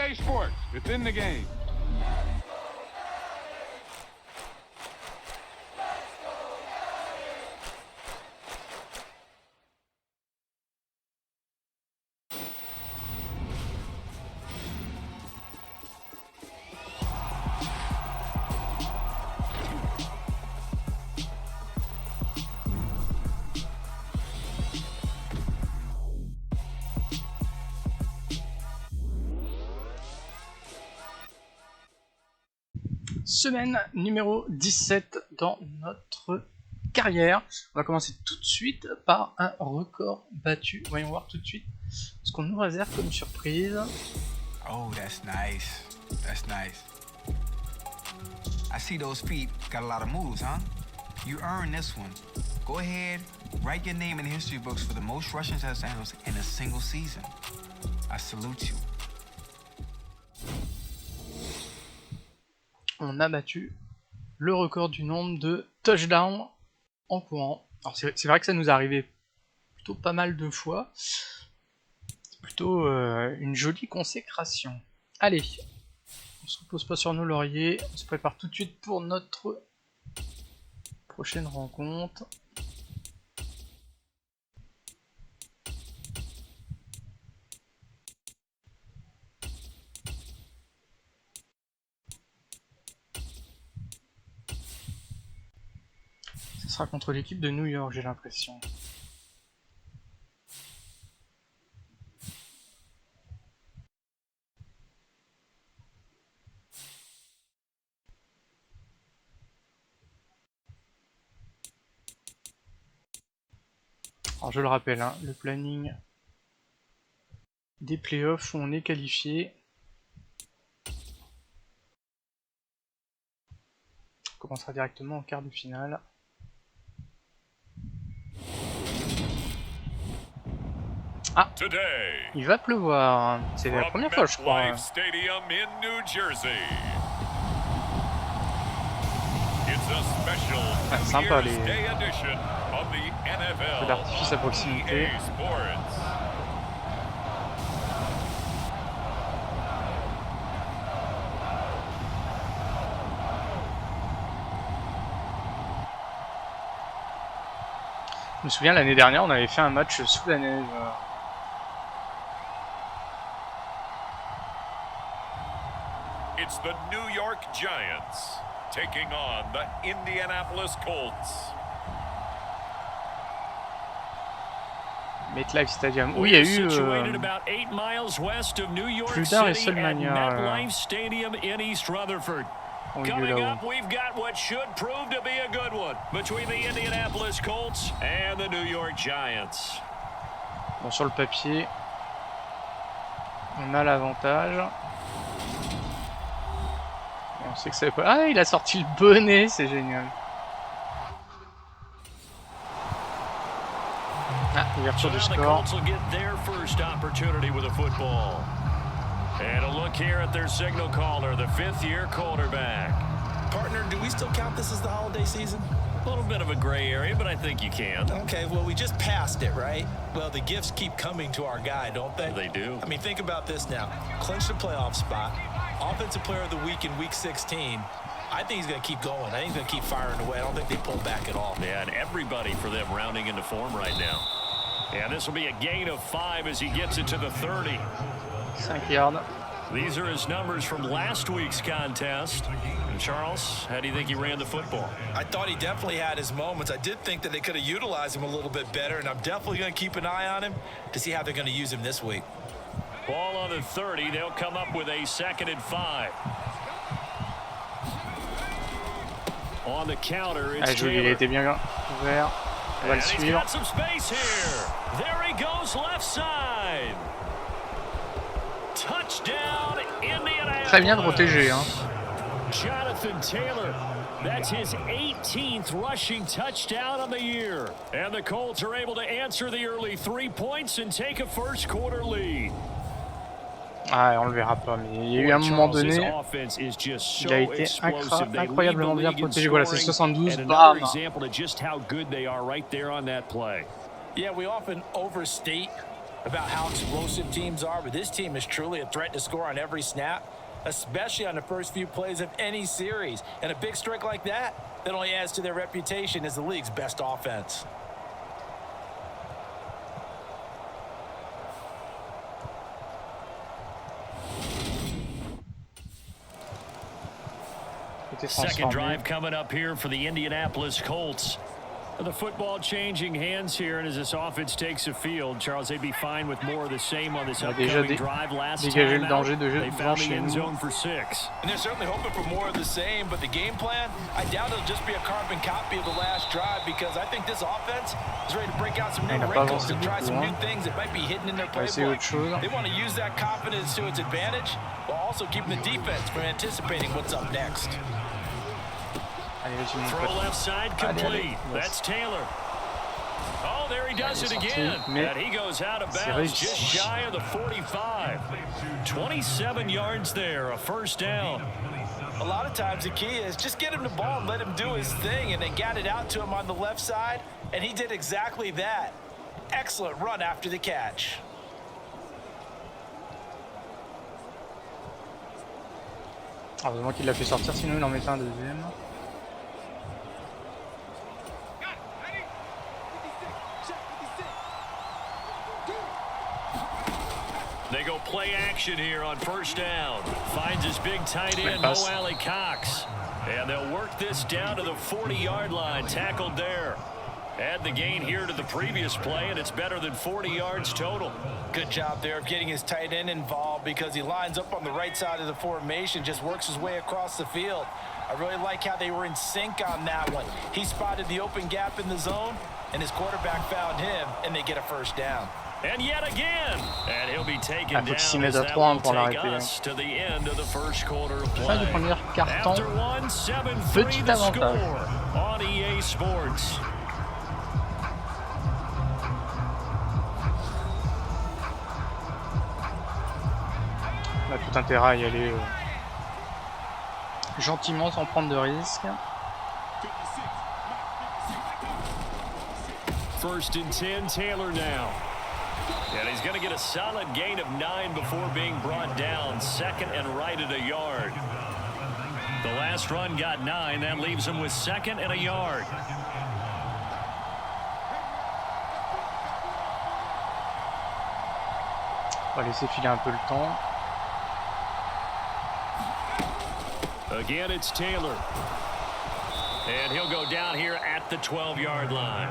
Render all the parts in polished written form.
EA Sports. It's in the game. Semaine numéro 17 dans notre carrière. On va commencer tout de suite par un record battu. Voyons voir tout de suite ce qu'on nous réserve comme surprise. Oh, that's nice. That's nice. I see those feet got a lot of moves, huh? You earned this one. Go ahead, write your name in the history books for the most rushing touchdowns in a single season. I salute you. On a battu le record du nombre de touchdowns en courant. Alors c'est vrai que ça nous est arrivé plutôt pas mal de fois. C'est plutôt une jolie consécration. Allez, on se repose pas sur nos lauriers, on se prépare tout de suite pour notre prochaine rencontre. Ce sera contre l'équipe de New York, j'ai l'impression. Alors je le rappelle, hein, le planning des playoffs où on est qualifié. On commencera directement en quart de finale. Ah, il va pleuvoir. C'est la première fois, je crois. Ah, sympa les feux d'artifice à proximité. Je me souviens l'année dernière, on avait fait un match sous la neige. It's the New York Giants taking on the Indianapolis Colts. MetLife Stadium. Oui, il y a eu plus tard et Seulement. Coming up, we've got what should prove to be a good one between the Indianapolis Colts and the New York Giants. Bon, sur le papier, on a l'avantage. On sait que ça va pas. Ah, il a sorti le bonnet, c'est génial. Ah, ouverture du score. And a look here at their signal caller, the fifth-year quarterback. Partner, do we still count this as the holiday season? A little bit of a gray area, but I think you can. Okay, well, we just passed it, right? Well, the gifts keep coming to our guy, don't they? They do. I mean, think about this now. Clinch the playoff spot, Offensive Player of the Week in Week 16. I think he's going to keep going. I think he's going to keep firing away. I don't think they pull back at all. Yeah, and everybody for them rounding into form right now. Yeah, this will be a gain of 5 as he gets it to the 30. 5 yards. These are his numbers from last week's contest. And Charles, how do you think he ran the football? I thought he definitely had his moments. I did think that they could have utilized him a little bit better, and I'm definitely going to keep an eye on him to see how they're going to use him this week. Ball on the 30. They'll come up with a 2nd and 5. On the counter, it's Taylor. Il était bien ouvert. On va le suivre. He's got some space here. There he goes left side. Touchdown, Indianapolis. Très bien protégé, hein. Jonathan Taylor, that's his 18th rushing touchdown of the year. And the Colts are able to answer the early 3 points and take a first quarter lead. Ah, on le verra pas, mais il y a eu un moment donné, il a été incroyablement bien protégé. Voilà, c'est 72, bam. Yeah, we often overstate about how explosive teams are, but this team is truly a threat to score on every snap, especially on the first few plays of any series. And a big strike like that only adds to their reputation as the league's best offense. Second drive coming up here for the Indianapolis Colts. The football changing hands here, and as this offense takes the field, Charles, they'd be fine with more of the same on this upcoming drive. Last time out, they found the end zone for 6. And they're certainly hoping for more of the same, but the game plan, I doubt it'll just be a carbon copy of the last drive, because I think this offense is ready to break out some new wrinkles and try some new things that might be hidden in their playbook. They want to use that confidence to its advantage, while also keeping the defense from anticipating what's up next. Throw left side complete. That's Taylor. Oh, there he does it again. And he goes out of bounds just shy of the 45. 27 yards there, a first down. A lot of times the key is just get him the ball and let him do his thing, and they got it out to him on the left side, and he did exactly that. Excellent run after the catch. Heureusement qu'il l'a fait sortir, sinon il en mettait un deuxième. They go play action here on first down. Finds his big tight end, Mo Alley Cox. And they'll work this down to the 40-yard line. Tackled there. Add the gain here to the previous play, and it's better than 40 yards total. Good job there of getting his tight end involved, because he lines up on the right side of the formation, just works his way across the field. I really like how they were in sync on that one. He spotted the open gap in the zone, and his quarterback found him, and they get a first down. And yet again, and he'll be taken down as that will take us to the end of the first quarter of play. After 1-7-3 the score on EA Sports. On a tout intérêt à y aller gentiment sans prendre de risques. First and 10, Taylor now. And he's going to get a solid gain of 9 before being brought down. Second and right at a yard. The last run got 9. That leaves him with second and a yard. On va laisser filer un peu le temps. Again, it's Taylor. And he'll go down here at the 12-yard line.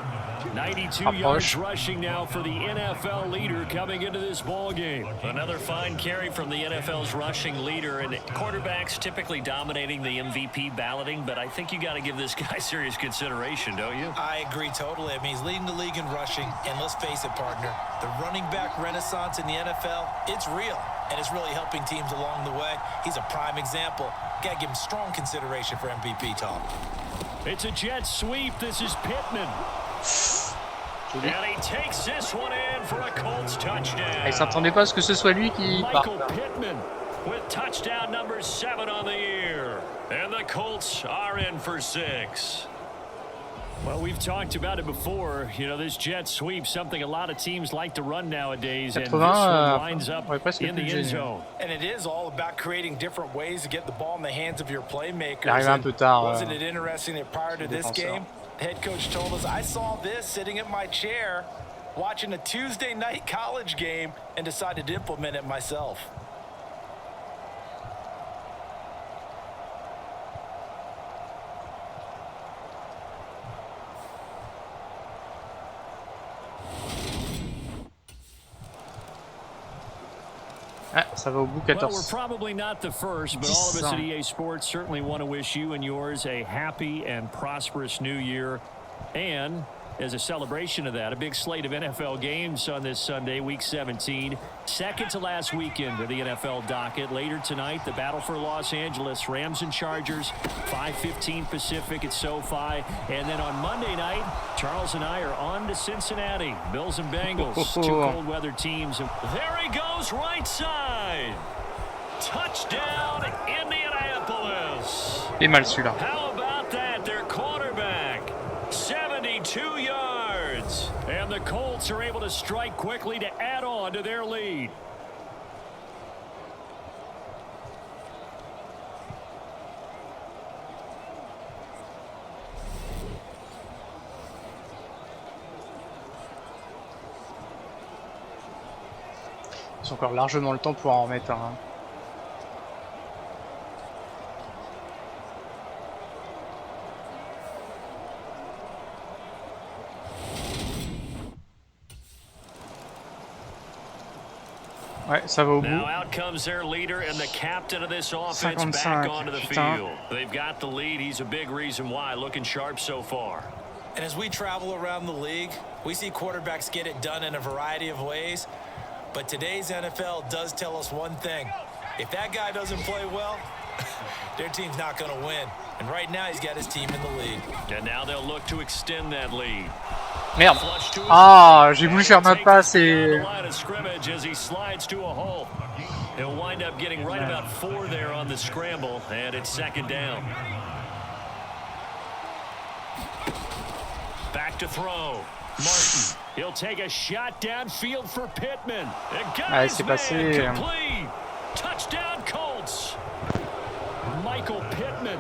92 yards rushing now for the NFL leader coming into this ball game. Another fine carry from the NFL's rushing leader, and quarterbacks typically dominating the MVP balloting, but I think you got to give this guy serious consideration, don't you? I agree totally. I mean, he's leading the league in rushing, and let's face it, partner, the running back renaissance in the NFL, it's real, and it's really helping teams along the way. He's a prime example. Got to give him strong consideration for MVP talk. It's a jet sweep. This is Pittman. And he takes this one in for a Colts touchdown. Il s'attendait pas à ce que ce soit lui qui Michael Pittman with touchdown number 7 on the year. And the Colts are in for 6. Well, we've talked about it before. You know, this jet sweep, something a lot of teams like to run nowadays, and this one lines up in the end zone. And it is all about creating different ways to get the ball in the hands of your playmakers. Wasn't it interesting that prior to this game, the head coach told us, I saw this sitting at my chair watching a Tuesday night college game and decided to implement it myself. Ça va au bout 14. Well, we're probably not the first, but all of us at EA Sports certainly want to wish you and yours a happy and prosperous new year. And as a celebration of that, a big slate of NFL games on this Sunday, Week 17. Second to last weekend of the NFL docket. Later tonight, the battle for Los Angeles, Rams and Chargers, 5:15 Pacific at SoFi. And then on Monday night, Charles and I are on to Cincinnati. Bills and Bengals, two cold weather teams. There he goes, right side. Touchdown, Indianapolis. Et mal celui-là. How about that? Their quarterback, 72 yards. And the Colts are able to to strike quickly to add on to their lead. Ils ont encore largement le temps pour en remettre un. Ouais, ça va au bout. Now out comes their leader and the captain of this offense 55, back onto the putain. field. They've got the lead. He's a big reason why. Looking sharp so far. And as we travel around the league, we see quarterbacks get it done in a variety of ways. But today's NFL does tell us one thing. If that guy doesn't play well, their team's not going to win. And right now, he's got his team in the lead. And now they'll look to extend that lead. Merde. Ah, j'ai voulu faire ma passe et... As he slides to a hole. He'll wind up getting right about 4 there on the scramble, and it's second down. Back to throw. Martin. He'll take a shot downfield for Pittman. Ah, c'est passé. Touchdown Colts. Michael Pittman.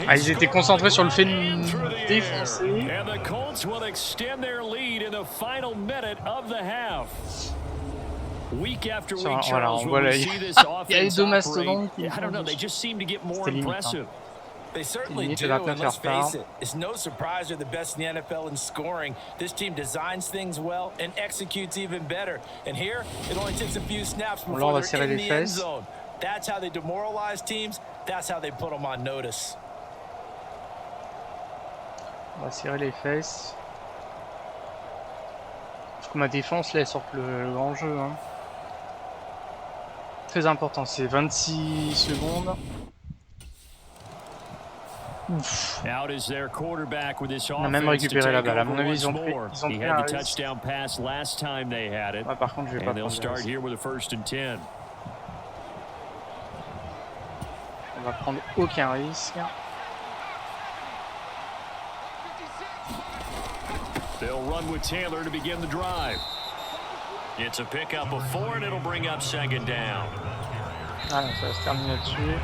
Ah, ils étaient concentrés sur le fait de défoncer. And the Colts will extend their lead in the final minute of the half. Week after week, Charles, when we see this offense operate, I don't know, they just seem to get more impressive. They certainly do, and let's face it, it's no surprise they're the best in the NFL in scoring. This team designs things well and executes even better. And here, it only takes a few snaps before they're in the end zone. That's how they demoralize teams. That's how they put them on notice. On va serrer les fesses. Faut que ma défense là, elle sorte le grand jeu. Hein. Très important, c'est 26 secondes. Ouf. On a même récupéré la balle. À mon avis, ils ont pris un risque. Ouais, par contre, je vais pas prendre le risque. On va prendre aucun risque. They'll run with Taylor to begin the drive. It's a pickup of 4 and it'll bring up second down. Ah non, ça va se terminer là-dessus.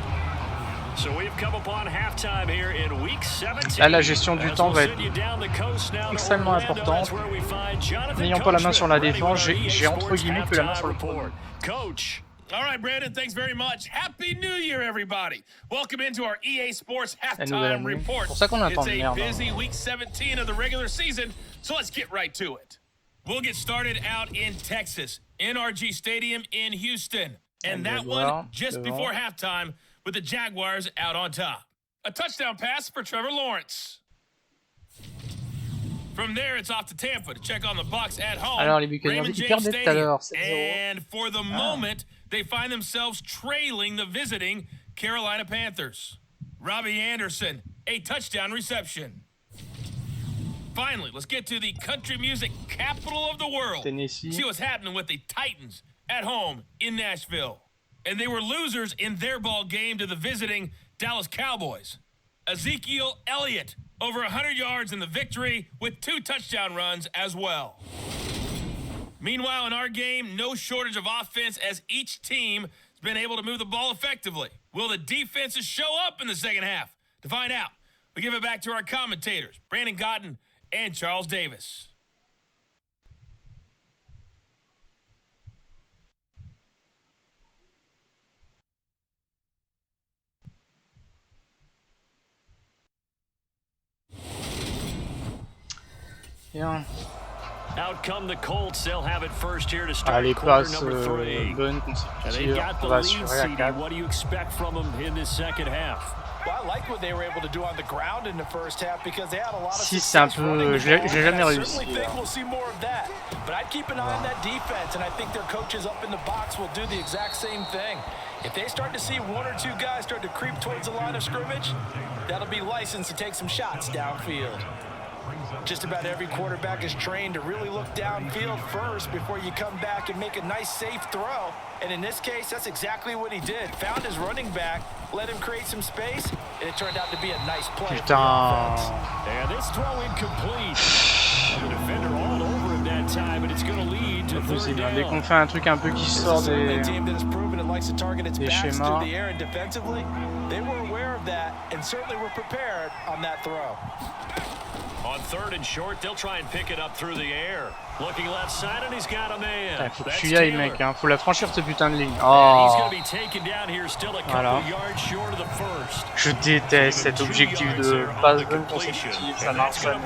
So we've come upon halftime here in week 17. Là, la gestion du temps va être extrêmement importante. N'ayant pas la main sur la défense, j'ai entre guillemets que la main sur le pôle. Coach. All right, Brandon, thanks very much. Happy New Year, everybody. Welcome into our EA Sports Halftime Report. Pour ça qu'on attend, It's a merde. busy week 17 of the regular season, so let's get right to it. We'll get started out in Texas, NRG Stadium in Houston. And that one just before halftime with the Jaguars out on top. A touchdown pass for Trevor Lawrence. From there, it's off to Tampa to check on the Bucs at home. Alors, les Buccaneers, ils perdaient tout à l'heure, 7-0. And for the moment, they find themselves trailing the visiting Carolina Panthers. Robbie Anderson, a touchdown reception. Finally, let's get to the country music capital of the world. Tennessee. See what's happening with the Titans at home in Nashville. And they were losers in their ball game to the visiting Dallas Cowboys. Ezekiel Elliott, over 100 yards in the victory with 2 touchdown runs as well. Meanwhile, in our game, no shortage of offense as each team has been able to move the ball effectively. Will the defenses show up in the second half? To find out, we give it back to our commentators, Brandon Cotton and Charles Davis. Bien. Out come the Colts. They'll have it first here to start Allez, quarter passe number 3. bonne, consécutive. On va assurer à 4. What do you expect from them in this second half? Well, I like what they were able to do on the ground in the first half because they had a lot of 6, c'est un peu... J'ai jamais réussi. I certainly think we'll see more of that. But I'd keep an eye on that defense, and I think their coaches up in the box will do the exact same thing. If they start to see 1 or 2 guys start to creep towards the line of scrimmage, that'll be licensed to take some shots downfield. Just about every quarterback is trained to really look downfield first before you come back and make a nice, safe throw. And in this case, that's exactly what he did. Found his running back, let him create some space, and it turned out to be a nice play. Putain. And this throw incomplete. The defender all over him that time, and it's going to lead to third down. Dès qu'on fait un truc un peu qui sort des schémas. They were aware of that and certainly were prepared on that throw. On third and short, they'll try and pick it up through the air. Looking left side, and he's got a man. Faut que tu y ailles, mec. Hein. Faut la franchir, cette putain de ligne. Oh. Voilà. Je déteste cet objectif de passe bonne consécutive. Ça marche pas.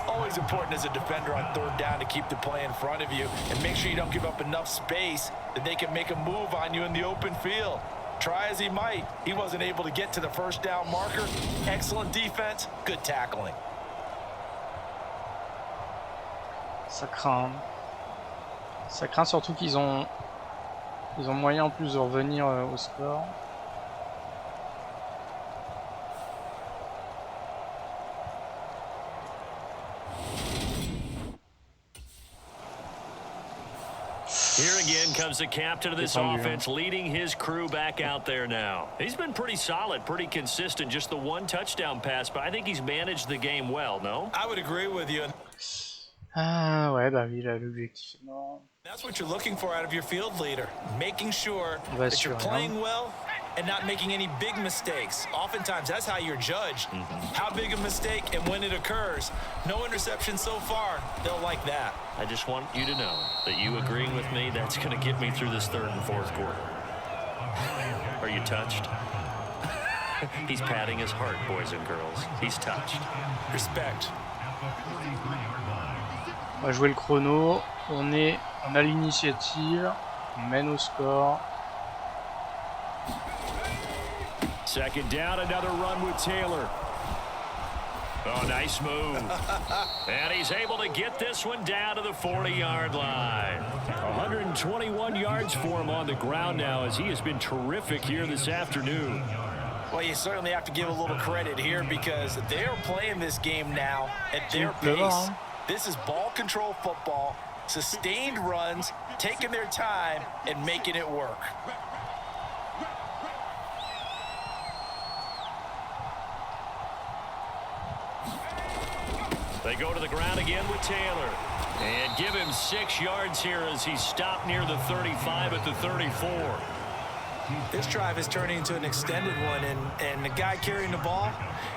Always important as a defender on third down to keep the play in front of you and make sure you don't give up enough space that they can make a move on you in the open field. Try as he might, he wasn't able to get to the first down marker. Excellent defense, good tackling. Ça craint. Ça craint surtout qu'ils ont moyen en plus de revenir au score. Here again comes the captain of this offense, leading his crew back out there now. He's been pretty solid, pretty consistent, just the one touchdown pass, but I think he's managed the game well, no? I would agree with you. Ah ouais, bah oui, là, l'objectif est mort. That's what you're looking for out of your field leader, making sure that you're playing well and not making any big mistakes. Oftentimes, that's how you're judged. How big a mistake and when it occurs. No interception so far. They'll like that. I just want you to know that you agreeing with me, that's going to get me through this third and fourth quarter. Are you touched? He's patting his heart, boys and girls. He's touched. Respect. On va jouer le chrono. On a l'initiative. On mène au score. Second down, another run with Taylor. Oh, nice move. And he's able to get this one down to the 40-yard line. 121 yards for him on the ground now, as he has been terrific here this afternoon. Well, you certainly have to give a little credit here because they're playing this game now at their pace. This is ball control football, sustained runs, taking their time and making it work. They go to the ground again with Taylor. And give him 6 yards here as he's stopped near the 35 at the 34. This drive is turning into an extended one, and the guy carrying the ball,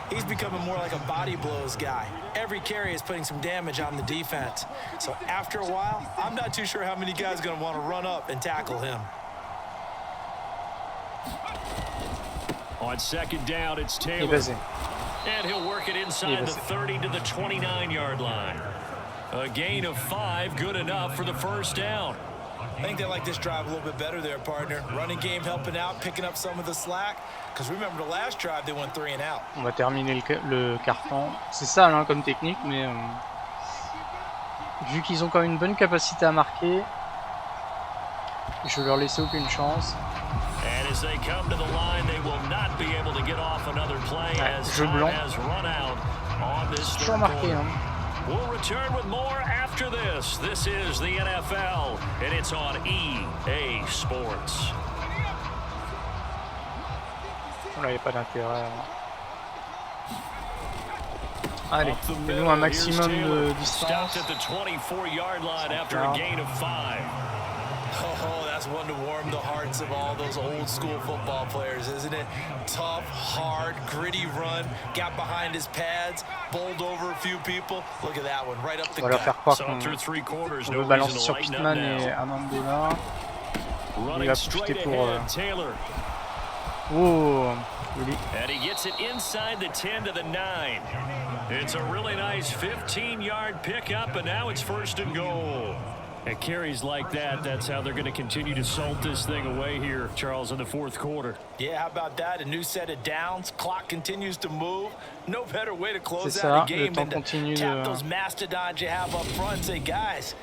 he's becoming more like a body blows guy. Every carry is putting some damage on the defense. So after a while, I'm not too sure how many guys are going to want to run up and tackle him. On second down, it's Taylor. And he'll work it inside the 30 to the 29-yard line. A gain of 5, good enough for the first down. I think they like this drive a little bit better there, partner. Running game helping out, picking up some of the slack. Because remember the last drive, they went 3 and out. On va terminer le carton. C'est sale hein, comme technique, mais vu qu'ils ont quand même une bonne capacité à marquer, je vais leur laisser aucune chance. And as they come to the line, they will not be able to get off another play as jeu time blanc. has run out on this third marqué, quarter. hein. We'll return with more after this. This is the NFL, and it's on EA Sports. Là, il n'y a pas d'intérêt. Allez, fais-nous un maximum de distance. Stopped at the 24-yard line after a gain of 5. Oh, that's one to warm the hearts of all those old school football players, isn't it? Tough, hard, gritty run, got behind his pads, bowled over a few people. Look at that one, right up the gut. On va leur faire croire qu'on veut balancer sur Pitman et Amandela. Il va profiter pour... Oh, really? And he gets it inside the 10 to the 9. It's a really nice 15-yard pickup, and now it's first and goal. At carries like that, that's how they're going to continue to salt this thing away here, Charles, in the fourth quarter. Yeah, how about that? A new set of downs. Clock continues to move. No better way to close out a game than to tap those mastodons you have up front and say, guys,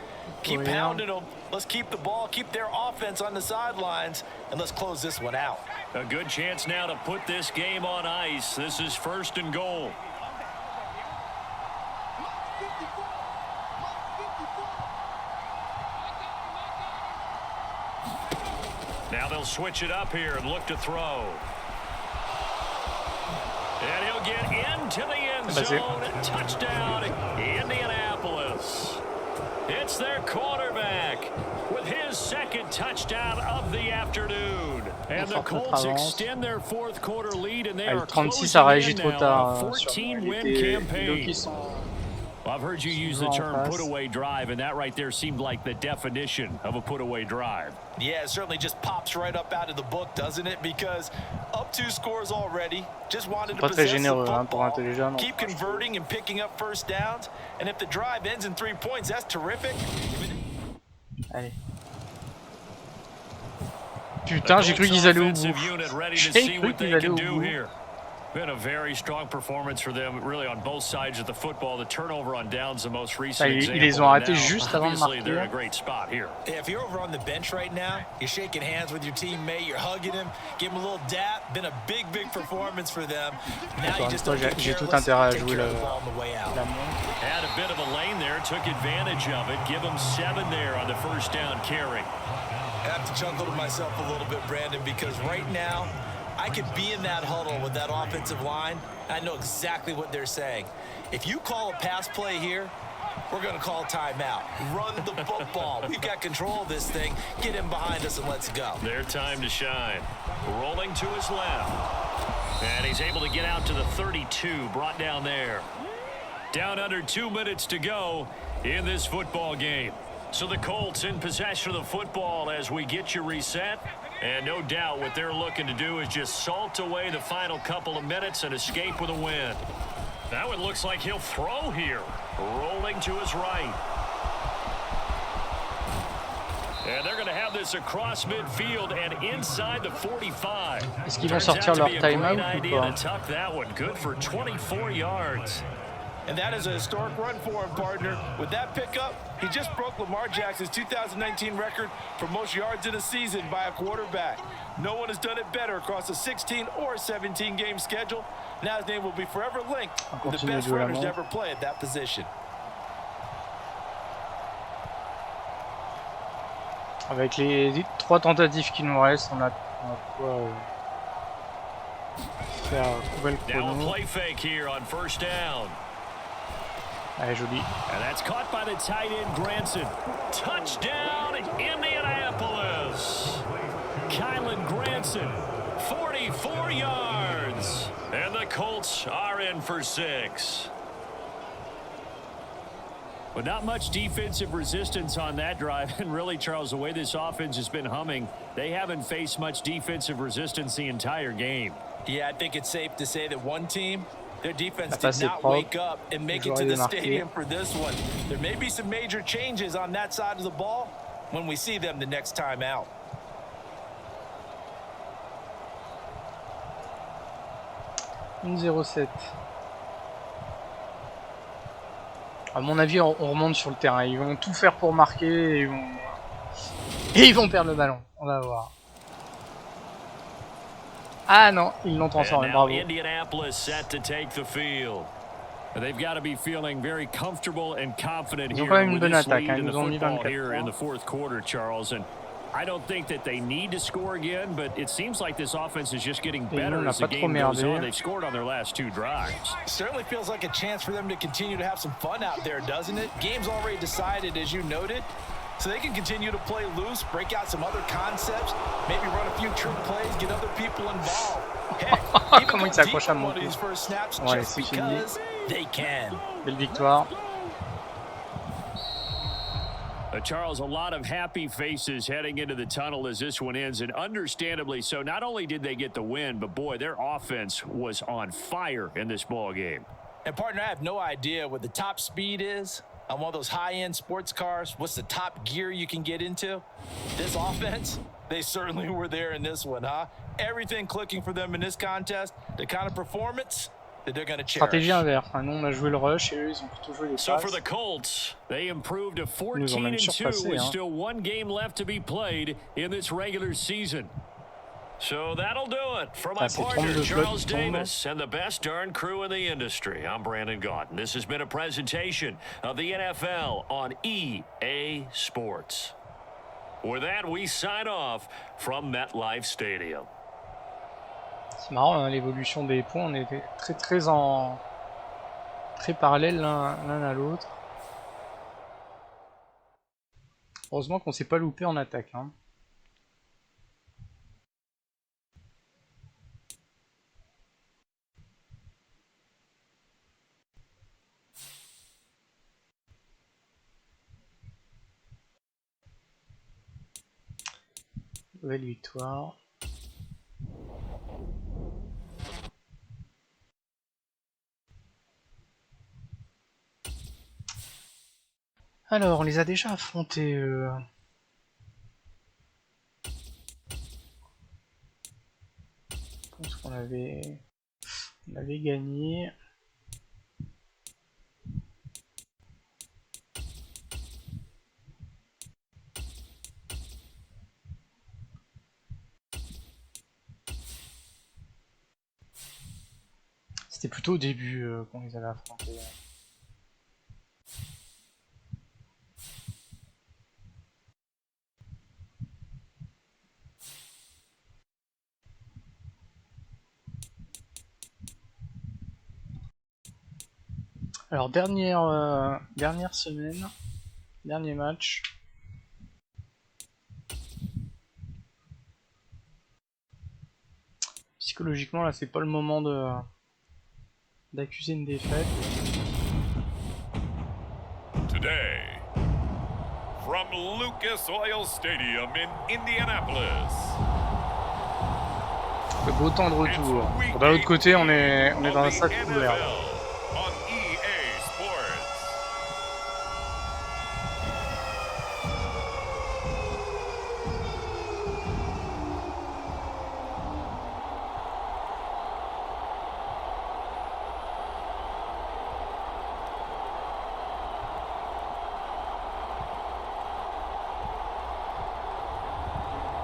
keep pounding them. Let's keep the ball, keep their offense on the sidelines, and let's close this one out. A good chance now to put this game on ice. This is first and goal. Now they'll switch it up here and look to throw. And he'll get into the end zone. Touchdown, Indianapolis. It's their quarterback with his second touchdown of the afternoon. And the Colts extend their fourth quarter lead and they are closing in now on a 14-win campaign. I've heard you use the term put-away drive, and that right there seemed like the definition of a put-away drive. Yeah, it certainly just pops right up out of the book, doesn't it? Because up 2 scores already, just wanted to possess the football, keep converting and picking up first downs, and if the drive ends in 3 points, that's terrific. Allez. Putain, j'ai cru qu'ils allaient au bout. J'ai cru qu'ils allaient au bout. Been a very strong performance for them, really on both sides of the football. The turnover on downs, the most recent example. Ils les ont arrêtés juste avant de marquer. They're in a great spot here. If you're over on the bench right now, you're shaking hands with your teammate, you're hugging him, give him a little dap. Been a big performance for them. Now you just don't get careless. Take care of the ball on the way out. Had a bit of a lane there, took advantage of it. Give them 7 there on the first down carry. I have to chuckle to myself a little bit, Brandon, because right now, I could be in that huddle with that offensive line. I know exactly what they're saying. If you call a pass play here, we're going to call timeout. Run the football. We've got control of this thing. Get him behind us and let's go. Their time to shine. Rolling to his left. And he's able to get out to the 32, brought down there. Down under 2 minutes to go in this football game. So the Colts in possession of the football as we get you reset. And no doubt what they're looking to do is just salt away the final couple of minutes and escape with a win. That one looks like he'll throw here. Rolling to his right. And they're going to have this across midfield and inside the 45. Est-ce qu'ils vont sortir leur timeout ou pas? Tuck that one. Good for 24 yards. And that is a historic run for him, partner. With that pickup, he just broke Lamar Jackson's 2019 record for most yards in a season by a quarterback. No one has done it better across a 16 or 17 game schedule. Now his name will be forever linked with the best runners to ever play at that position. Avec les 3 tentatives qui nous restent, on a quoi faire couper le chrono. Now a play fake here on first down. Allez, joli. And that's caught by the tight end, Granson. Touchdown, Indianapolis. Kylan Granson, 44 yards. And the Colts are in for 6. But not much defensive resistance on that drive. And really, Charles, the way this offense has been humming, they haven't faced much defensive resistance the entire game. Yeah, I think it's safe to say that one team, their defense did not wake up and make it to the stadium for this one. There may be some major changes on that side of the ball when we see them the next time out. Une 0-7. À mon avis, on remonte sur le terrain. Ils vont tout faire pour marquer et ils vont perdre le ballon. On va voir. Ah non, ils l'ont transformé, bravo. Indianapolis set to take the field. They've got to be feeling very comfortable and confident here with this lead in the football here in the fourth quarter, Charles. And I don't think that they need to score again, but it seems like this offense is just getting better as the game goes on. They've scored on their last 2 drives. Certainly feels like a chance for them to continue to have some fun out there, doesn't it? Game's already decided, as you noted. So they can continue to play loose, break out some other concepts, maybe run a few trick plays, get other people involved. Heck, even go deep on one of these first snaps just because they can. Belle victoire. Charles, a lot of happy faces heading into the tunnel as this one ends, and understandably so. Not only did they get the win, but boy, their offense was on fire in this ball game. And partner, I have no idea what the top speed is on one of those high-end sports cars. What's the top gear you can get into? This offense, they certainly were there in this one, huh? Everything clicking for them in this contest, the kind of performance that they're going to cherish. Stratégie inverse. Nous, on a joué le rush et eux, ils ont plutôt joué les passes. So for the Colts, they improved to 14-2 with still 1 game left to be played in this regular season. So that'll do it for my partner, Charles Davis, and the best darn crew in the industry. I'm Brandon Gaunt. This has been a presentation of the NFL on EA Sports. With that, we sign off from MetLife Stadium. C'est marrant, hein, l'évolution des points, on était très parallèles l'un à l'autre. Heureusement qu'on s'est pas loupé en attaque. Hein. Nouvelle victoire. Alors, on les a déjà affrontés. Je pense qu'on avait gagné. C'était plutôt au début qu'on les avait affrontés. Alors dernière semaine, dernier match. Psychologiquement là c'est pas le moment d'accuser une défaite. Today, from Lucas Oil Stadium in Indianapolis. Le beau temps de retour. D'un autre côté on est dans un stade couvert.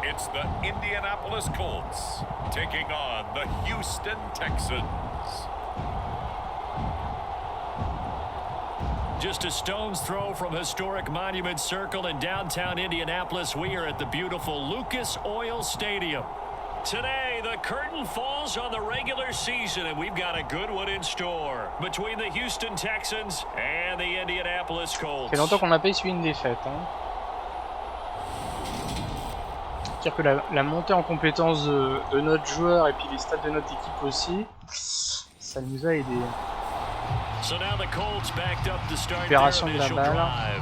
It's the Indianapolis Colts taking on the Houston Texans. Just a stone's throw from historic Monument Circle in downtown Indianapolis. We are at the beautiful Lucas Oil Stadium. Today, the curtain falls on the regular season, and we've got a good one in store between the Houston Texans and the Indianapolis Colts. Ça fait longtemps qu'on n'a pas essuyé une défaite. Hein. C'est-à-dire que la montée en compétence de notre joueur et puis les stats de notre équipe aussi, ça nous a aidé. Opération de la balle.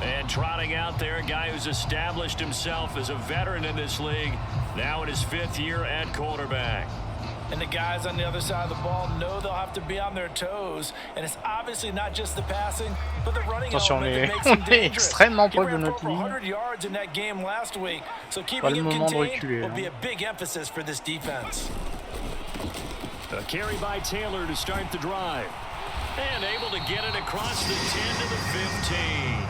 And trotting out there, a guy who's established himself as a veteran in this league, now in his 5th year at quarterback. And the guys on the other side of the ball know they'll have to be on their toes. And it's obviously not just the passing, but the running element that makes them dangerous. Extrêmement proche de notre ligne. 100 yards in that game last week. So keeping him contained will be a big emphasis for this defense. A carry by Taylor to start the drive. And able to get it across the 10 to the 15.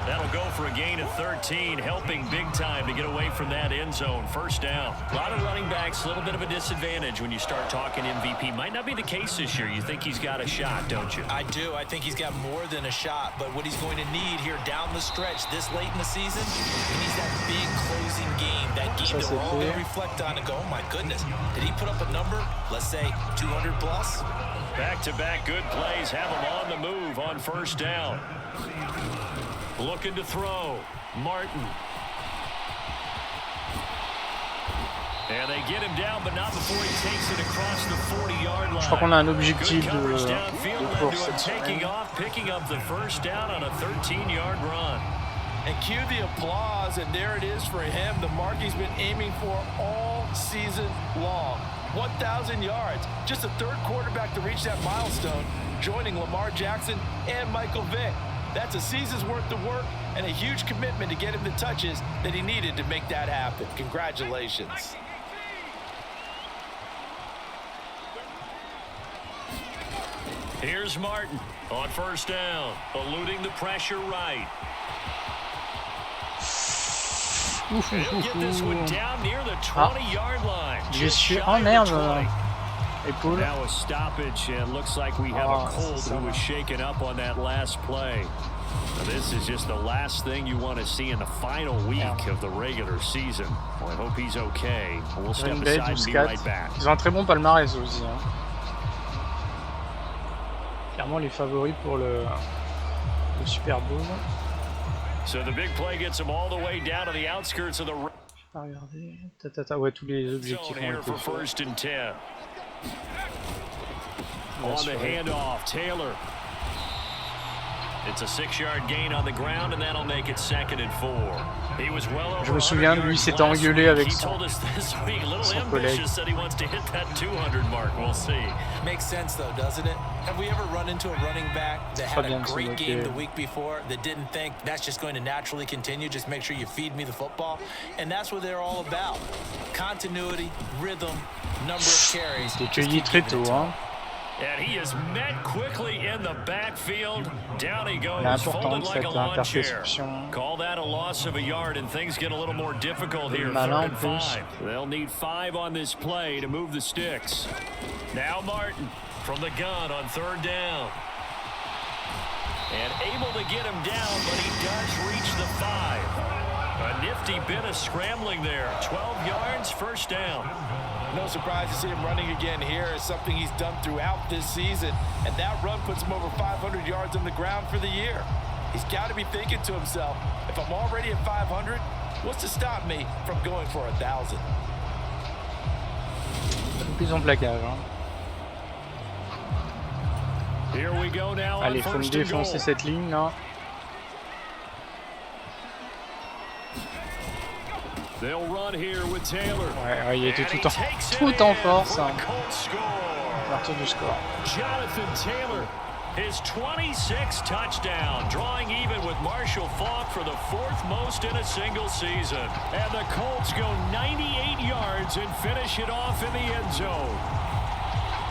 That'll go for a gain of 13, helping big time to get away from that end zone. First down. A lot of running backs, a little bit of a disadvantage when you start talking MVP. Might not be the case this year. You think he's got a shot, don't you? I do. I think he's got more than a shot. But what he's going to need here down the stretch this late in the season, he needs that big closing game. That game that we're all going to reflect on and go, oh my goodness, did he put up a number, let's say 200 plus? Back-to-back good plays have him on the move on first down. Looking to throw. Martin. And they get him down, but not before he takes it across the 40-yard line. Je crois qu'on a un objectif de course cette taking off, picking up the first down on a 13-yard run. And cue the applause, and there it is for him, the mark he's been aiming for all season long. 1,000 yards. Just the 3rd quarterback to reach that milestone, joining Lamar Jackson and Michael Vick. That's a season's worth of work and a huge commitment to get him the touches that he needed to make that happen. Congratulations. Here's Martin on first down, eluding the pressure right. Get this one down near the 20-yard line. Je suis en merde. Épaule. Now a stoppage, and looks like we have a Colt who was shaken up on that last play. Now this is just the last thing you want to see in the final week of the regular season. Well, I hope he's okay. We'll step aside and be right back. Ils ont un très bon palmarès aussi. Hein. Clairement les favoris pour le Super Bowl. So the big play gets him all the way down to the outskirts of the regardez. Ouais, tous les objectifs ont été faits. First and 10. On the handoff, Taylor. It's a 6-yard gain on the ground, and that'll make it 2nd and 4. He was well over. Je me souviens, lui s'était engueulé avec son collègue. Said he wants to hit that 200 mark. We'll see. Makes sense though, doesn't it? Have we ever run into a running back that had a great game the week before that didn't think that's just going to naturally continue? Just make sure you feed me the football, and that's what they're all about. Continuity, rhythm, number of carries. Il était cueilli très tôt, hein. And he is met quickly in the backfield. Down he goes, L'important folded like a lawn chair. Call that a loss of a yard, and things get a little more difficult here. 3rd and 5. They'll need 5 on this play to move the sticks. Now Martin from the gun on 3rd down. And able to get him down, but he does reach the 5. A nifty bit of scrambling there. 12 yards, 1st down. No surprise to see him running again here. It's something he's done throughout this season, and that run puts him over 500 yards on the ground for the year. He's got to be thinking to himself, if I'm already at 500, what's to stop me from going for 1,000? Plus en plaquage, hein. Here we go now. Allez, faut me défoncer cette ligne là. Ouais, il était tout en force. Hein. Partir du score. Jonathan Taylor, his 26th touchdown, drawing even with Marshall Faulk for the 4th most in a single season. And the Colts go 98 yards and finish it off in the end zone.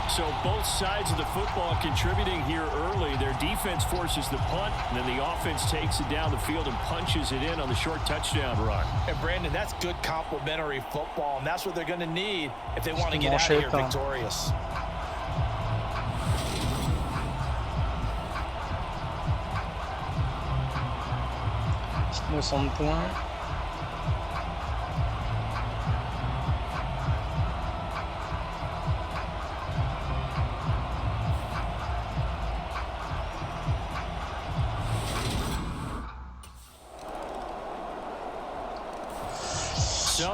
So both sides of the football contributing here early. Their defense forces the punt, and then the offense takes it down the field and punches it in on the short touchdown run. And Brandon, that's good complementary football, and that's what they're going to need if they want to get out of here victorious. 60 points.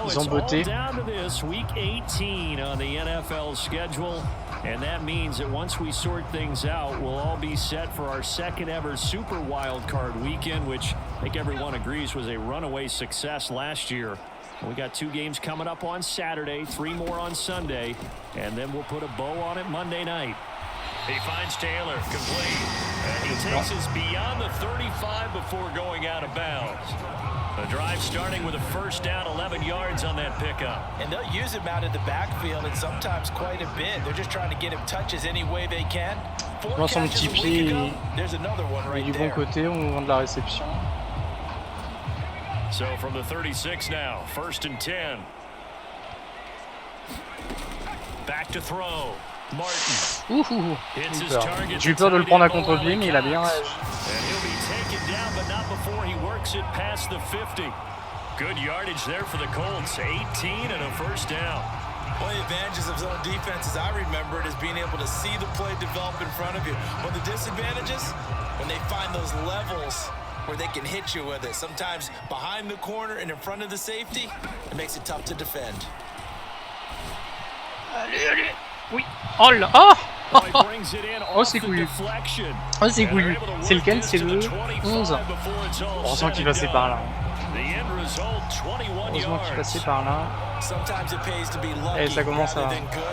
Ils ont botté. Down to this week 18 on the NFL schedule, and that means that once we sort things out, we'll all be set for our 2nd ever Super Wild Card weekend, which I think everyone agrees was a runaway success last year. We got 2 games coming up on Saturday, 3 more on Sunday, and then we'll put a bow on it Monday night. He finds Taylor, complete, and he takes us beyond the 35 before going out of bounds. The drive starting with a 1st down, 11 yards on that pickup. And they'll use him out in the backfield, and sometimes quite a bit. They're just trying to get him touches any way they can. Dans son petit pied, there's another one right du bon côté au moment de la réception. So from the 36 now, 1st and 10. Back to throw. Martin. J'ai eu peur de le prendre à contre-pied, mais il a bien réagi. Good yardage there for the Colts, 18 and a 1st down. One of the advantages of zone defense, as I remember it, is being able to see the play develop in front of you. But the disadvantages, when they find those levels where they can hit you with it, sometimes behind the corner and in front of the safety, it makes it tough to defend. Allez, allez. Oui. Oh là. Oh, oh c'est couillu. Oh c'est couillu. C'est lequel? C'est le 11. Heureusement qu'il passait par là. Heureusement qu'il passait par là. Et ça commence à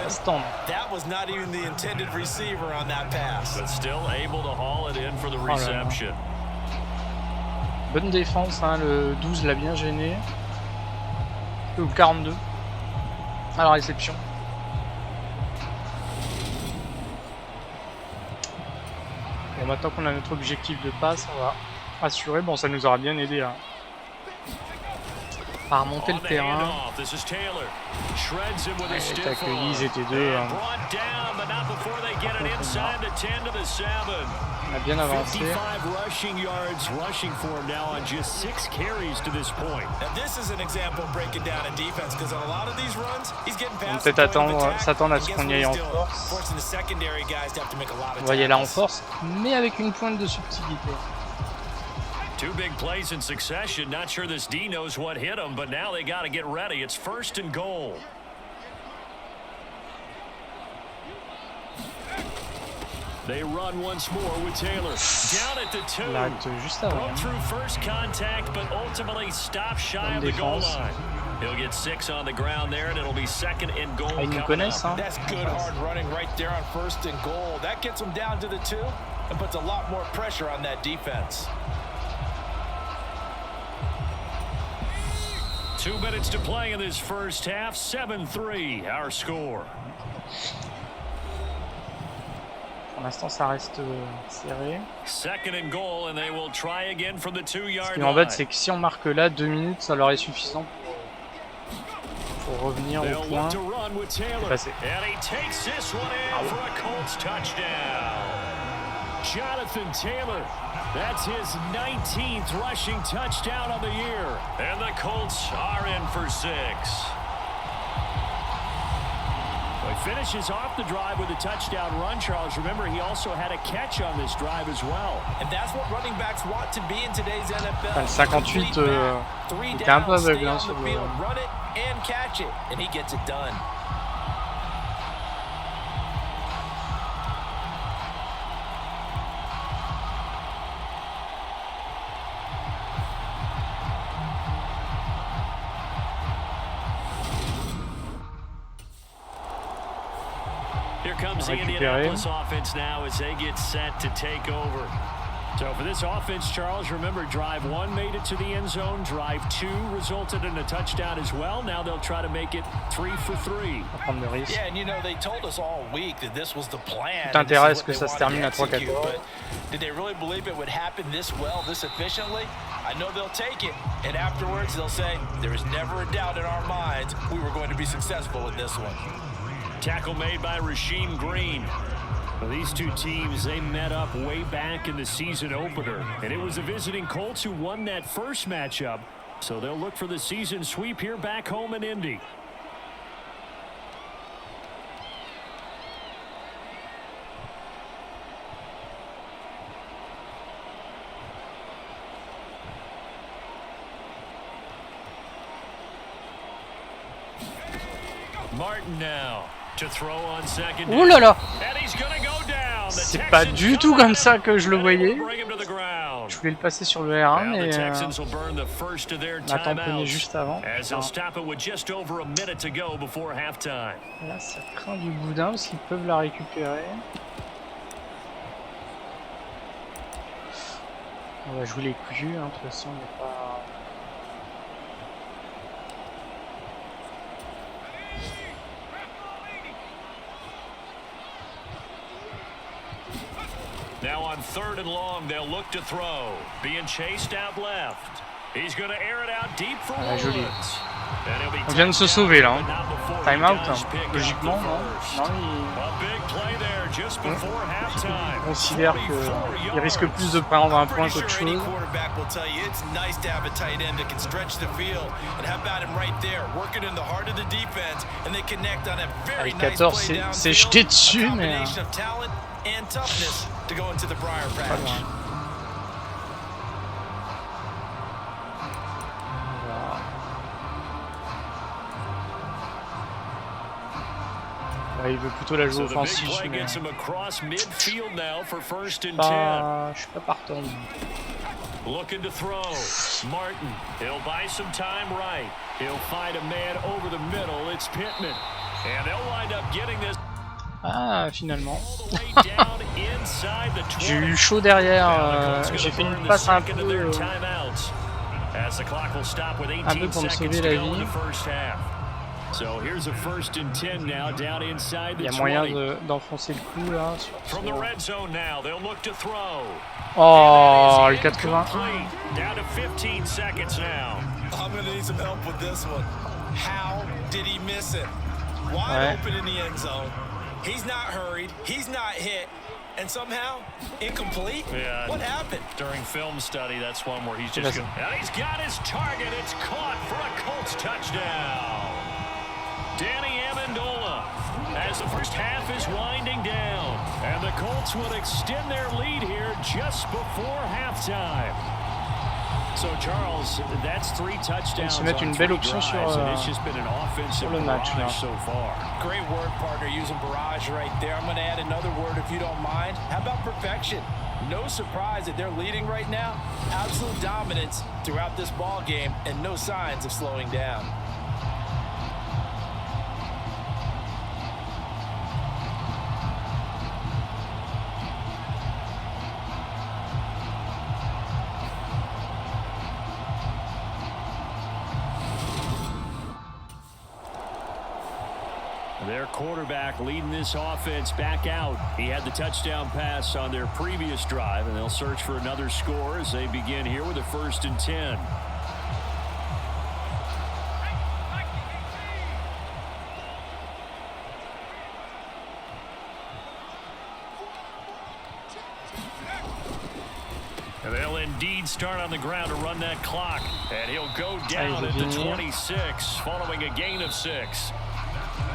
se tendre. Oh là là. Bonne défense, hein, le 12 l'a bien gêné. Ou 42 à la réception. Bon, maintenant qu'on a notre objectif de passe, on va assurer. Bon, ça nous aura bien aidé à remonter le terrain. Ouais, accueilli, ils étaient 2. On a bien avancé. On va peut-être s'attendre à ce qu'on y aille en force. On va y aller en force, mais avec une pointe de subtilité. Two big plays in succession. Not sure this D knows what hit him, but now they got to get ready. It's 1st and goal. They run once more with Taylor. Down at the 2. Broke through first contact, but ultimately stopped shy of the goal line. He'll get 6 on the ground there, and it'll be 2nd and goal. That's good hard running right there on 1st and goal. That gets them down to the 2 and puts a lot more pressure on that defense. 2 minutes to play in this first half. 7-3, our score. Pour l'instant, ça reste serré. 2nd and goal, and they will try again from the 2-yard line. Ce qui m'embête, c'est que si on marque là 2 minutes, ça leur est suffisant pour revenir au point et passer. Jonathan Taylor, that's his 19th rushing touchdown of the year. And the Colts are in for 6. He finishes off the drive with a touchdown run, Charles. Remember, he also had a catch on this drive as well. And that's what running backs want to be in today's NFL. Le 58 était un peu aveugle hein, sur le... Run it and catch it, and he gets it done. Here comes the Indianapolis offense now as they get set to take over. So for this offense, Charles, remember drive 1 made it to the end zone. Drive 2 resulted in a touchdown as well. Now they'll try to make it 3 for 3. Yeah, and you know, they told us all week that this was the plan. Tout intérêt à ce que ça se termine à 3-14. Did they really believe it would happen this well, this efficiently? I know they'll take it, and afterwards they'll say, there is never a doubt in our minds we were going to be successful in this one. Tackle made by Rasheem Green. Well, these two teams, they met up way back in the season opener. And it was the visiting Colts who won that first matchup. So they'll look for the season sweep here back home in Indy. Martin now. Ouh là là! C'est pas du tout comme ça que je le voyais. Je voulais le passer sur le R1, mais m'a tamponné juste avant. Là, ça craint du boudin parce qu'ils peuvent la récupérer. On va jouer les coups, hein, de toute façon, il n'y a pas... Now on 3rd and long, they'll look to throw. Being chased out left. He's going to air it out deep for Woods. On vient de se sauver là. Time out, hein. Logiquement, non. On considère qu'il risque plus de prendre un point qu'autre chose. Avec 14, c'est jeté dessus, mais... to go into the briar patch. Il veut plutôt la jouer offensive, mais je suis pas partant. Looking to throw. Martin, he'll buy some time right. He'll find a man over the middle. It's Pittman. And they'll wind up getting this. Ah, finalement. J'ai eu chaud derrière, j'ai fait une passe un peu pour me sauver la vie. Il y a moyen d'enfoncer le coup là. Oh, le 81. Ouais. He's not hurried, he's not hit, and somehow incomplete. Yeah, what happened? During film study, that's one where he's just and he's got his target. It's caught for a Colts touchdown. Danny Amendola as the first half is winding down, and the Colts will extend their lead here just before halftime. So Charles, that's 3 touchdowns. Se mettre une belle option sur le match là. So far. Great word, partner, using barrage right there. I'm going to add another word if you don't mind. How about perfection? No surprise that they're leading right now. Absolute dominance throughout this ball game and no signs of slowing down. Their quarterback leading this offense back out. He had the touchdown pass on their previous drive, and they'll search for another score as they begin here with a 1st and 10. And they'll indeed start on the ground to run that clock. And he'll go down at the 26 following a gain of 6.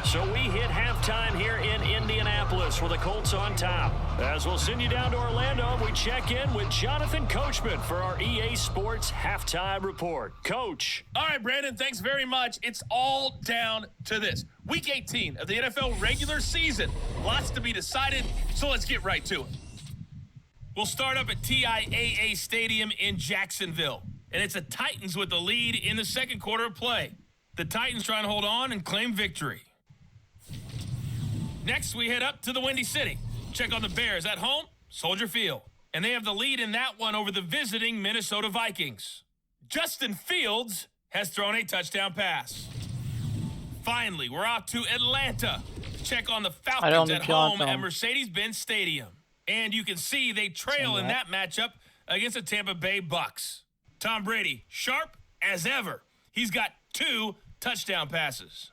So we hit halftime here in Indianapolis with the Colts on top. As we'll send you down to Orlando, we check in with Jonathan Coachman for our EA Sports Halftime Report. Coach. All right, Brandon, thanks very much. It's all down to this. Week 18 of the NFL regular season. Lots to be decided, so let's get right to it. We'll start up at TIAA Stadium in Jacksonville. And it's the Titans with the lead in the second quarter of play. The Titans trying to hold on and claim victory. Next, we head up to the Windy City. Check on the Bears at home, Soldier Field. And they have the lead in that one over the visiting Minnesota Vikings. Justin Fields has thrown a touchdown pass. Finally, we're off to Atlanta. Check on the Falcons at home at Mercedes-Benz Stadium. And you can see they trail in that matchup against the Tampa Bay Bucks. Tom Brady, sharp as ever. He's got 2 touchdown passes.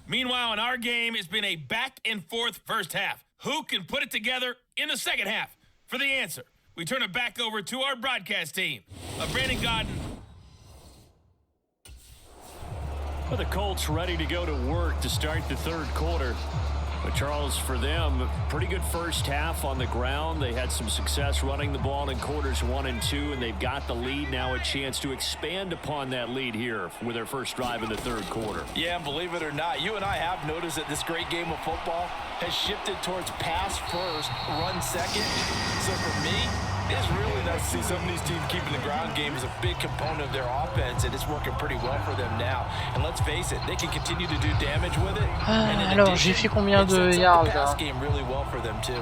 Meanwhile, in our game, it's been a back-and-forth first half. Who can put it together in the second half? For the answer, we turn it back over to our broadcast team. Brandon Godden. Well, the Colts ready to go to work to start the third quarter. But Charles, for them, pretty good first half on the ground. They had some success running the ball in quarters 1 and 2, and they've got the lead now, a chance to expand upon that lead here with their first drive in the third quarter. Yeah, and believe it or not, you and I have noticed that this great game of football has shifted towards pass first, run second. So for me, it's really nice to see some of these teams keeping the ground game as a big component of their offense, and it's working pretty well for them now. And let's face it, they can continue to do damage with it. Alors, j'ai fait combien de yards là? Game really well for them too.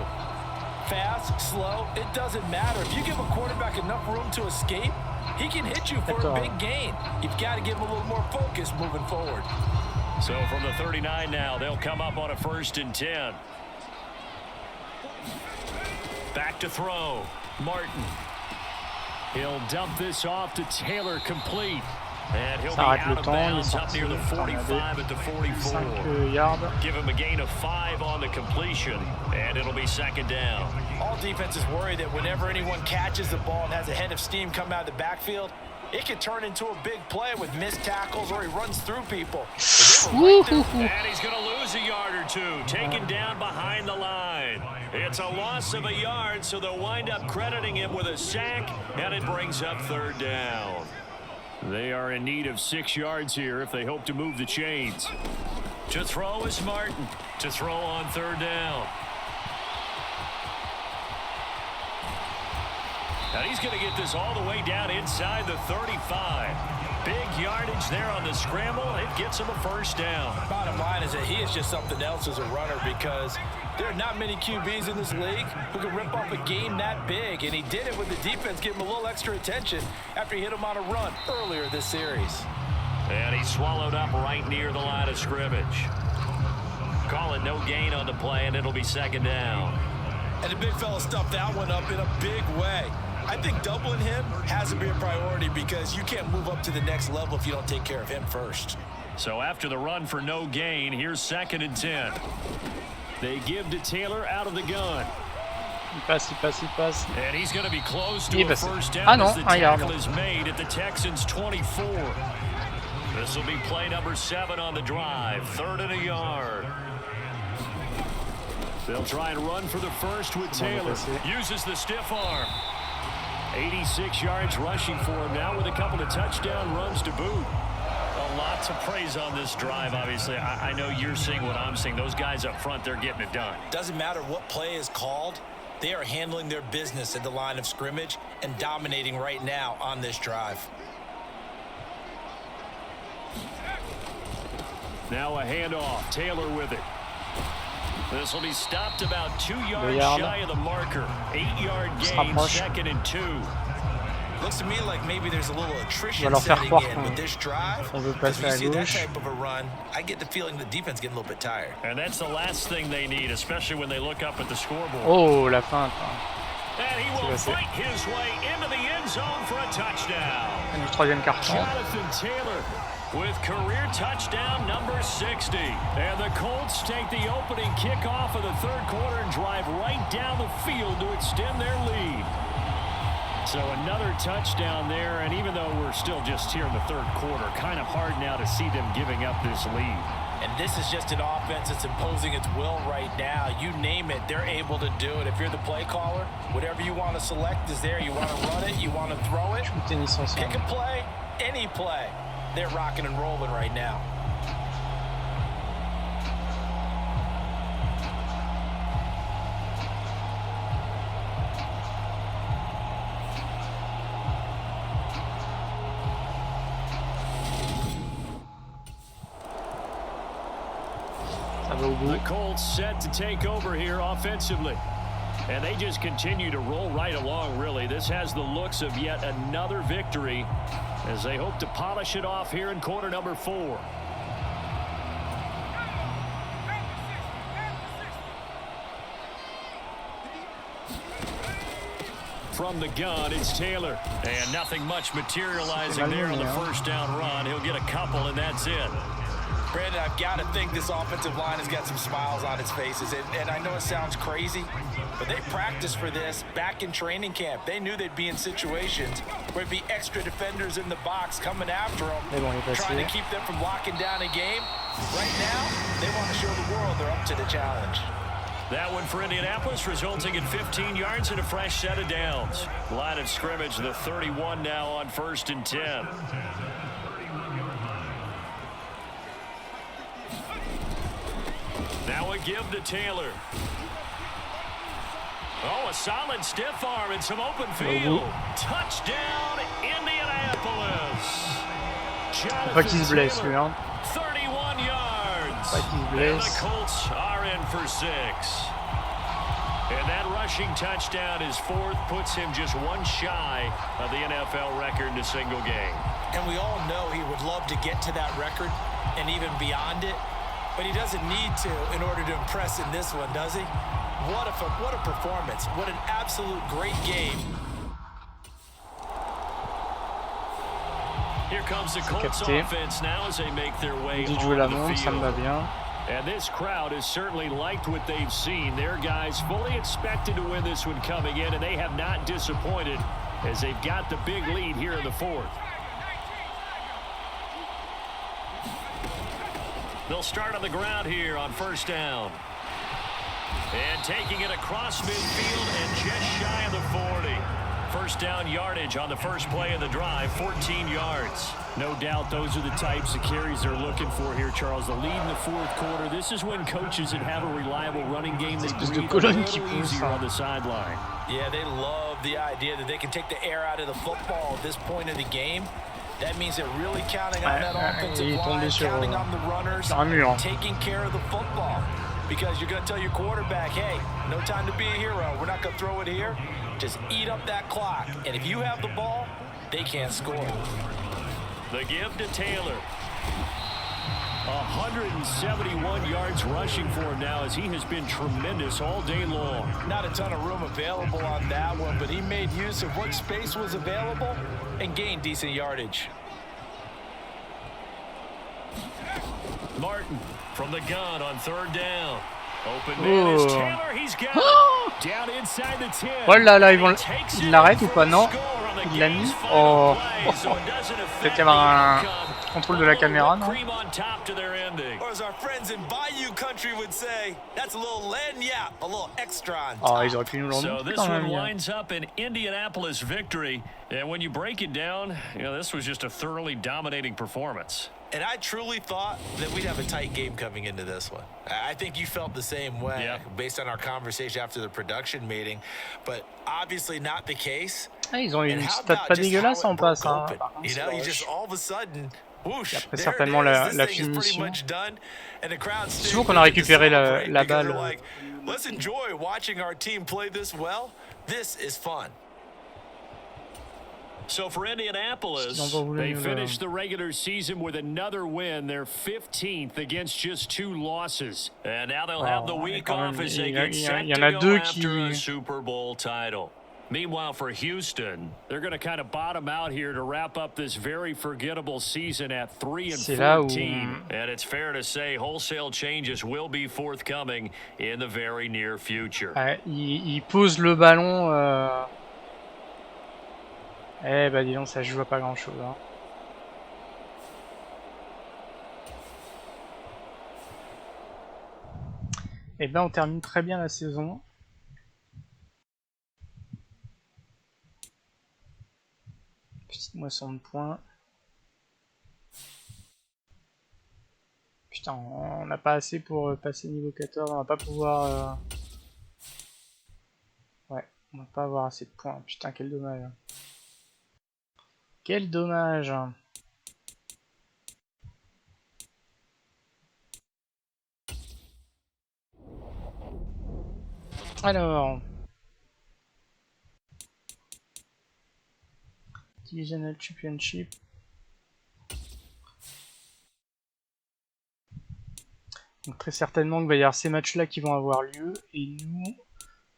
Fast, slow, it doesn't matter. If you give a quarterback enough room to escape, he can hit you for a big gain. You've got to give him a little more focus moving forward. So from the 39 now, they'll come up on a 1st and 10. Back to throw. Martin. He'll dump this off to Taylor, complete. And he'll be out of bounds up near the 45 at the 44. Give him a gain of 5 on the completion, and it'll be second down. All defenses worry that whenever anyone catches the ball and has a head of steam come out of the backfield, it can turn into a big play with missed tackles or he runs through people. And he's going to lose a yard or 2, taken down behind the line. It's a loss of a yard, so they'll wind up crediting him with a sack, and it brings up third down. They are in need of 6 yards here if they hope to move the chains. To throw is Martin. To throw on third down. And he's going to get this all the way down inside the 35. Big yardage there on the scramble. It gets him a first down. Bottom line is that he is just something else as a runner because there are not many QBs in this league who can rip off a game that big, and he did it with the defense giving him a little extra attention after he hit him on a run earlier this series. And he swallowed up right near the line of scrimmage. Call it no gain on the play, and it'll be second down. And the big fella stuffed that one up in a big way. I think doubling him has to be a priority because you can't move up to the next level if you don't take care of him first. So after the run for no gain, here's 2nd and 10. They give to Taylor out of the gun. Il passe. And he's going to be close to a first down as the tackle is made at the Texans' 24. This will be play number 7 on the drive. 3rd and a yard. They'll try and run for the first with Taylor. Uses the stiff arm. 86 yards rushing for him now with a couple of touchdown runs to boot. A lot to praise on this drive, obviously. I know you're seeing what I'm seeing. Those guys up front, they're getting it done. Doesn't matter what play is called. They are handling their business at the line of scrimmage and dominating right now on this drive. Now a handoff. Taylor with it. This will be stopped about 2 yards shy of the marker. 8-yard gain, 2nd and 2. Looks to me like maybe there's a little attrition setting in with this drive. Because if you see that type of a run, I get the feeling the defense getting a little bit tired. And that's the last thing they need, especially when they look up at the scoreboard. Oh, la feinte. And he will fight his way into the end zone for a touchdown. Du troisième carton. Jonathan Taylor with career touchdown number 60. And the Colts take the opening kickoff of the third quarter and drive right down the field to extend their lead. So another touchdown there, and even though we're still just here in the third quarter, kind of hard now to see them giving up this lead. And this is just an offense that's imposing its will right now. You name it, they're able to do it. If you're the play caller, whatever you want to select is there. You want to run it, you want to throw it. Pick a play, any play. They're rocking and rolling right now. The Colts set to take over here offensively. And they just continue to roll right along, really. This has the looks of yet another victory as they hope to polish it off here in quarter number 4. From the gun, it's Taylor. And nothing much materializing there on the first down run. He'll get a couple, and that's it. Brandon, I've got to think this offensive line has got some smiles on its faces. And I know it sounds crazy, but they practiced for this back in training camp. They knew they'd be in situations where it'd be extra defenders in the box coming after them, trying to keep them from locking down a game. Right now, they want to show the world they're up to the challenge. That one for Indianapolis, resulting in 15 yards and a fresh set of downs. Line of scrimmage, the 31 now on 1st and 10. Now a give to Taylor. Oh, a solid stiff arm and some open field. Touchdown, Indianapolis. Pas qu'il se blesse, lui, hein. 31 yards. Pas qu'il se And blesse. the Colts are in for 6. And that rushing touchdown, his 4th, puts him just one shy of the NFL record in a single game. And we all know he would love to get to that record and even beyond it. But he doesn't need to in order to impress in this one, does he? What a performance. What an absolute great game. Here comes the Colts offense now as they make their way on the field. And this crowd has certainly liked what they've seen. Their guys fully expected to win this one coming in, and they have not disappointed as they've got the big lead here in the 4th. They'll start on the ground here on 1st down. And taking it across midfield and just shy of the 40. 1st down yardage on the first play of the drive, 14 yards. No doubt those are the types of carries they're looking for here, Charles. The lead in the 4th quarter. This is when coaches that have a reliable running game that breathe a little easier on the sideline. Yeah, they love the idea that they can take the air out of the football at this point of the game. That means they're really counting on that offensive line, counting on the runners, taking care of the football. Because you're going to tell your quarterback, hey, no time to be a hero. We're not going to throw it here. Just eat up that clock. And if you have the ball, they can't score. The give to Taylor. 171 yards rushing for him now as he has been tremendous all day long. Not a ton of room available on that one, but he made use of what space was available and gained decent yardage. Martin from the gun on 3rd down. Open man is Taylor. He's got it. Down inside the 10. Oh là là, ils l'arrêtent ou pas? Non. Il l'a mis. Oh, peut-être y avoir un contrôle de la caméra, non? Oh, ils auraient pu nous l'enlever quand même. Winds up an Indianapolis victory, and when you break it down, you know, this was just a thoroughly dominating performance. And I truly thought that we'd have a tight game coming into this one. I think you felt the same way based on our conversation after the production meeting, but obviously not the case. Ah, ils ont une stat pas dégueulasse en passe. Hein. You know, you just all of a sudden, whoosh, après certainement la finition. Souvent qu'on a récupéré la balle. Let's enjoy watching our team play this well. This is fun. So for Indianapolis, they finished the regular season with another win, their 15th against just 2 losses. And now they'll have the week off as they get set to go after a Super Bowl title. Meanwhile, for Houston, they're going to kind of bottom out here to wrap up this very forgettable season at 3-14. And it's fair to say wholesale changes will be forthcoming in the very near future. Il pose le ballon. Eh bah dis donc, ça joue à pas grand chose. Hein. Et ben on termine très bien la saison. Petite moisson de points. Putain, on n'a pas assez pour passer niveau 14, on va pas pouvoir... Ouais, on va pas avoir assez de points. Putain, quel dommage. Quel dommage. Alors. Divisional Championship. Donc très certainement qu'il va y avoir ces matchs-là qui vont avoir lieu. Et nous,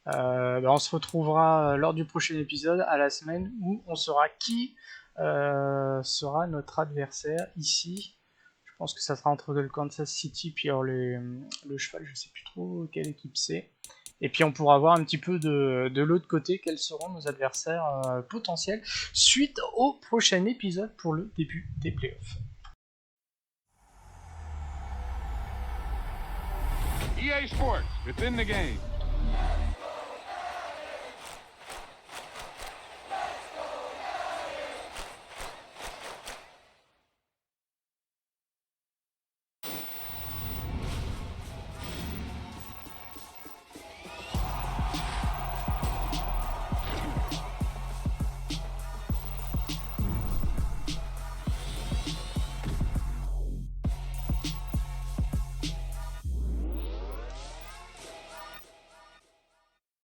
on se retrouvera lors du prochain épisode à la semaine où on saura qui sera notre adversaire ici. Je pense que ça sera entre le Kansas City puis alors le cheval, je sais plus trop quelle équipe c'est. Et puis on pourra voir un petit peu de l'autre côté quels seront nos adversaires potentiels suite au prochain épisode pour le début des playoffs. EA Sports, it's in the game.